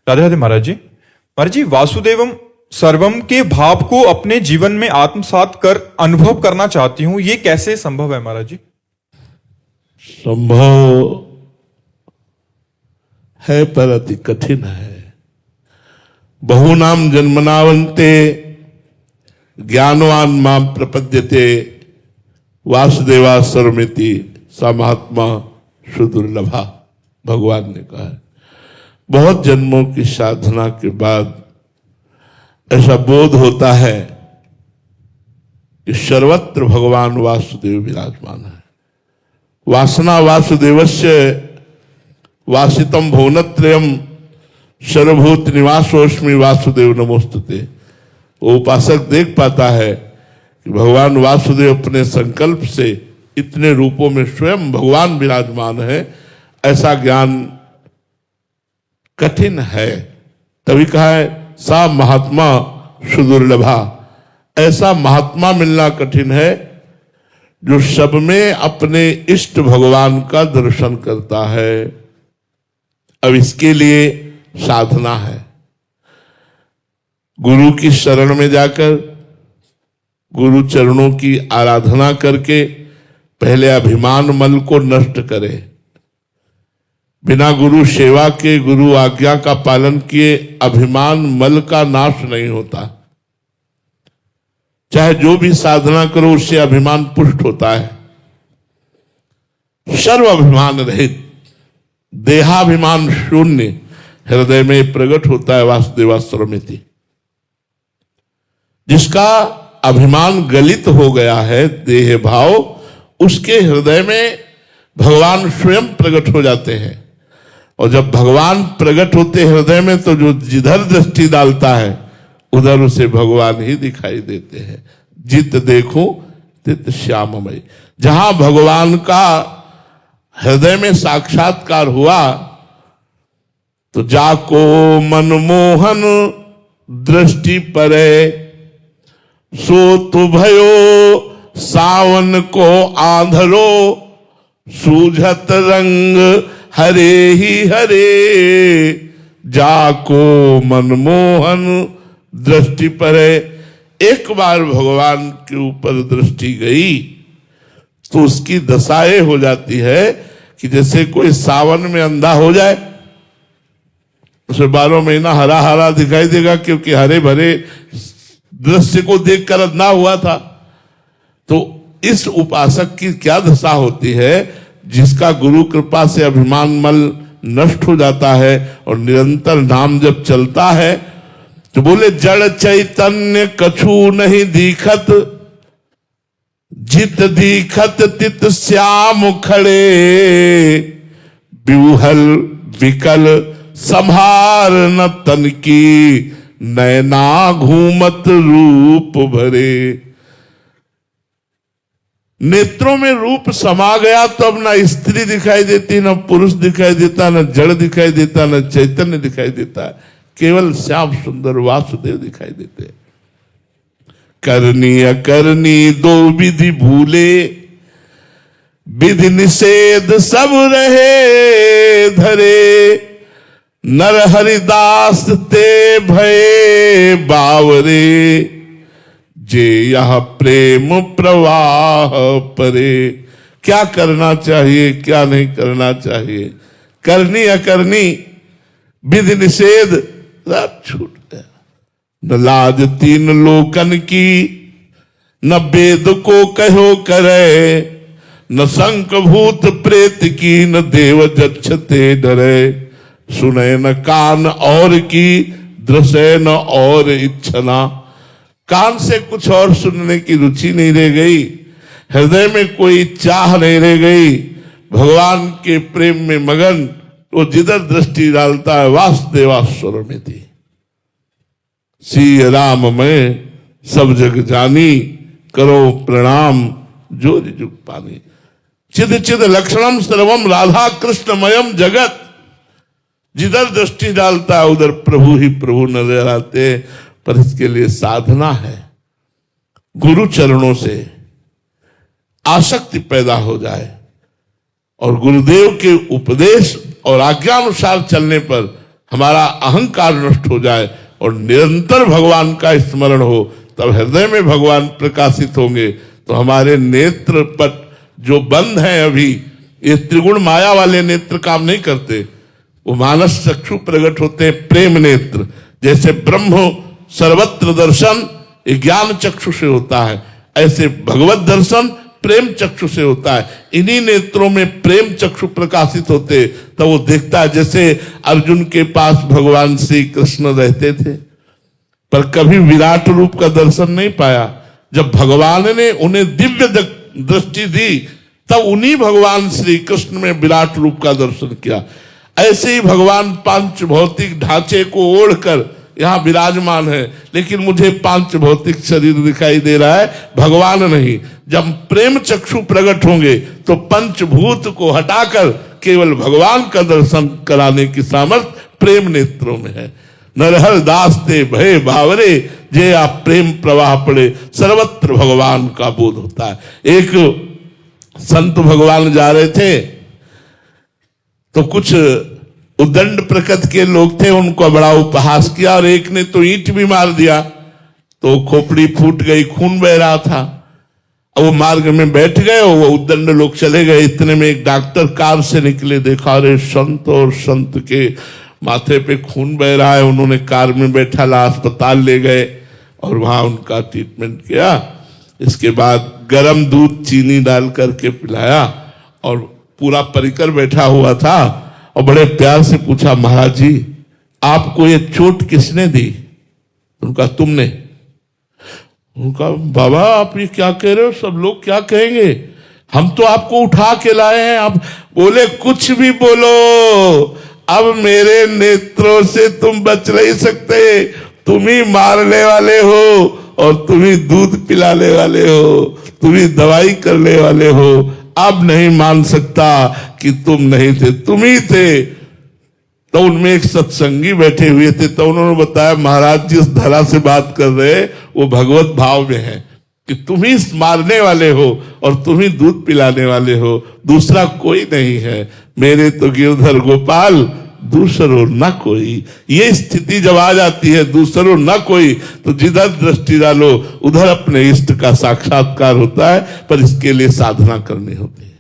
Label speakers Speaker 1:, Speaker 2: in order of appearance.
Speaker 1: राधे राधे महाराज जी। महाराज जी, वासुदेवम सर्वम के भाव को अपने जीवन में आत्मसात कर अनुभव करना चाहती हूं, ये कैसे संभव है महाराज जी?
Speaker 2: संभव है पर अति कठिन है। बहुनाम जन्मनावन्ते ज्ञानवान माम प्रपद्यते वासुदेवा सर्वमिति सा महात्मा सुदुर्लभा। भगवान ने कहा है, बहुत जन्मों की साधना के बाद ऐसा बोध होता है कि सर्वत्र भगवान वासुदेव विराजमान है। वासना वासुदेवस्य वासितम भुवनत्रयम सर्वभूत निवासोस्मि वासुदेव नमोस्तुते। वो उपासक देख पाता है कि भगवान वासुदेव अपने संकल्प से इतने रूपों में स्वयं भगवान विराजमान है। ऐसा ज्ञान कठिन है, तभी कहा है सा महात्मा सुदुर्लभा। ऐसा महात्मा मिलना कठिन है जो सब में अपने इष्ट भगवान का दर्शन करता है। अब इसके लिए साधना है। गुरु की शरण में जाकर गुरु चरणों की आराधना करके पहले अभिमान मल को नष्ट करे। बिना गुरु सेवा के, गुरु आज्ञा का पालन किए अभिमान मल का नाश नहीं होता। चाहे जो भी साधना करो उससे अभिमान पुष्ट होता है। सर्व अभिमान रहित, देहाभिमान शून्य हृदय में प्रकट होता है वासुदेवा सर्वमिति। जिसका अभिमान गलित हो गया है, देह भाव, उसके हृदय में भगवान स्वयं प्रकट हो जाते हैं। और जब भगवान प्रकट होते हृदय में तो जो जिधर दृष्टि डालता है उधर उसे भगवान ही दिखाई देते हैं। जित देखो तित श्याममय। जहां भगवान का हृदय में साक्षात्कार हुआ तो जाको मनमोहन दृष्टि परे, सो तो भयो सावन को आंधरो, सूझत रंग हरे ही हरे। जाको मनमोहन दृष्टि परे। एक बार भगवान के ऊपर दृष्टि गई तो उसकी दशाएं हो जाती है कि जैसे कोई सावन में अंधा हो जाए, उसे 12 महीना हरा हरा दिखाई देगा क्योंकि हरे भरे दृश्य को देखकर अंधा हुआ था। तो इस उपासक की क्या दशा होती है, जिसका गुरु कृपा से अभिमान मल नष्ट हो जाता है और निरंतर नाम जब चलता है तो बोले जड़ चैतन्य कछु नहीं दिखत, जित दिखत तित श्याम खड़े। बिहुहल विकल संभार न तन की, नैना घूमत रूप भरे। नेत्रों में रूप समा गया तो अब ना स्त्री दिखाई देती, ना पुरुष दिखाई देता, ना जड़ दिखाई देता, ना चैतन्य दिखाई देता, केवल श्याम सुंदर वासुदेव दिखाई देते। करनी अकरनी दो विधि भूले, विधि निषेध सब रहे धरे। नर हरिदास ते भये बावरे, जे यह प्रेम प्रवाह परे। क्या करना चाहिए, क्या नहीं करना चाहिए, करनी अकरनी, विधि निषेध सब छूट गया। न लाज तीन लोकन की, न वेद को कहो करे। न शंख भूत प्रेत की, न देव जक्षते डरे। सुने न कान और की, दृश्य न और इच्छना। कान से कुछ और सुनने की रुचि नहीं रह गई, हृदय में कोई चाह नहीं रह गई। भगवान के प्रेम में मगन वो जिधर दृष्टि डालता है वासुदेवा सर्वमिति। श्री राम में सब जग जानी, करो प्रणाम जो जुग पानी। चिद चिद लक्षणम सर्वम राधा कृष्णमयम जगत। जिधर दृष्टि डालता है उधर प्रभु ही प्रभु नजर आते। पर इसके लिए साधना है, गुरु चरणों से आसक्ति पैदा हो जाए और गुरुदेव के उपदेश और आज्ञा अनुसार चलने पर हमारा अहंकार नष्ट हो जाए और निरंतर भगवान का स्मरण हो, तब हृदय में भगवान प्रकाशित होंगे। तो हमारे नेत्र पट जो बंद हैं अभी, ये त्रिगुण माया वाले नेत्र काम नहीं करते, वो मानस चक्षु प्रकट होते हैं, प्रेम नेत्र। जैसे ब्रह्म सर्वत्र दर्शन ज्ञान चक्षु से होता है, ऐसे भगवत दर्शन प्रेम चक्षु से होता है। इन्हीं नेत्रों में प्रेम चक्षु प्रकाशित होते, तो वो देखता है। जैसे अर्जुन के पास भगवान श्री कृष्ण रहते थे, पर कभी विराट रूप का दर्शन नहीं पाया। जब भगवान ने उन्हें दिव्य दृष्टि दी, तब उन्हीं भगवान श्री कृष्ण में विराट रूप का दर्शन किया। ऐसे ही भगवान पांच भौतिक ढांचे को ओढ़कर यहां विराजमान है, लेकिन मुझे पांच भौतिक शरीर दिखाई दे रहा है, भगवान नहीं। जब प्रेम चक्षु प्रकट होंगे तो पंचभूत को हटाकर केवल भगवान का दर्शन कराने की सामर्थ्य प्रेम नेत्रों में है। नरहर दास ते भय भावरे, जे आप प्रेम प्रवाह पड़े, सर्वत्र भगवान का बोध होता है। एक संत भगवान जा रहे थे, तो कुछ उद्दंड प्रकृति के लोग थे, उनको बड़ा उपहास किया, और एक ने तो ईंट भी मार दिया, तो खोपड़ी फूट गई, खून बह रहा था। अब वो मार्ग में बैठ गए, वो उद्दंड लोग चले गए। इतने में एक डॉक्टर कार से निकले, देखा अरे संत, और संत के माथे पे खून बह रहा है। उन्होंने कार में बैठा ला अस्पताल ले गए और वहां उनका ट्रीटमेंट किया। इसके बाद गरम दूध चीनी डाल करके पिलाया, और पूरा परिकर बैठा हुआ था, और बड़े प्यार से पूछा, महाराज जी आपको ये चोट किसने दी? उनका तुमने। उनका बाबा आप ये क्या कह रहे हो, सब लोग क्या कहेंगे, हम तो आपको उठा के लाए हैं। आप बोले कुछ भी बोलो, अब मेरे नेत्रों से तुम बच नहीं सकते, तुम ही मारने वाले हो, और तुम ही दूध पिलाने वाले हो, तुम ही दवाई करने वाले हो। अब नहीं मान सकता कि तुम नहीं थे, तुम ही थे। तो उनमें एक सत्संगी बैठे हुए थे, तो उन्होंने बताया, महाराज जिस धरा से बात कर रहे वो भगवत भाव में है कि तुम ही मारने वाले हो और तुम ही दूध पिलाने वाले हो, दूसरा कोई नहीं है। मेरे तो गिरधर गोपाल, दूसरो न कोई। ये स्थिति जब आ जाती है, दूसरो न कोई, तो जिधर दृष्टि डालो उधर अपने इष्ट का साक्षात्कार होता है, पर इसके लिए साधना करनी होती है।